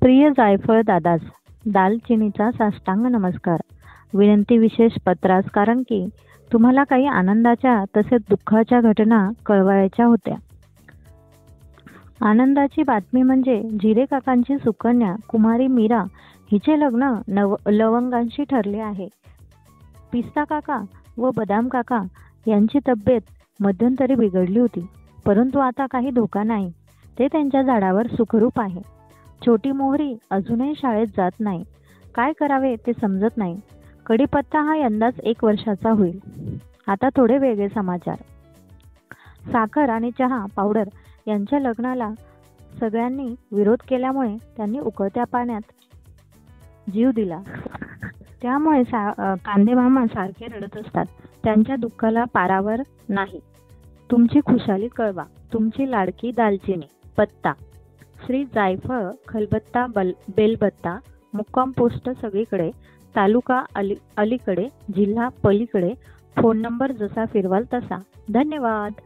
प्रिय जायफळ दादास, दालचिनीचा साष्टांग नमस्कार. विनंती विशेष पत्रास, कारण की तुम्हाला काही आनंदाच्या तसेच दुःखाच्या घटना कळवायच्या होत्या. आनंदाची बातमी म्हणजे जिरे काकांची सुकन्या कुमारी मीरा हिचे लग्न लवंगांशी ठरले आहे. पिस्ता काका व बदाम काका यांची तब्येत मध्यंतरी बिघडली होती, परंतु आता काही धोका नाही. ते त्यांच्या झाडावर सुखरूप आहे. छोटी मोहरी अजूनही शाळेत जात नाही. काय करावे ते समजत नाही. कडीपत्ता हा यंदाच 1 वर्षाचा होईल. आता थोडे वेगळे समाचार. साखर आणि चहा पावडर यांच्या लग्नाला सगळ्यांनी विरोध केल्यामुळे त्यांनी उकळत्या पाण्यात जीव दिला. त्यामुळे कांदेमामा सारखे रडत असतात. त्यांच्या दुःखाला पारावर नाही. तुमची खुशाली कळवा. तुमची लाडकी दालचिनी. पत्ता श्री जायफळ खलबत्ता बेलबत्ता, मुक्काम पोस्ट सगळीकडे, तालुका अलीकडे, जिल्हा पलीकडे. फोन नंबर जसा फिरवाल तसा. धन्यवाद.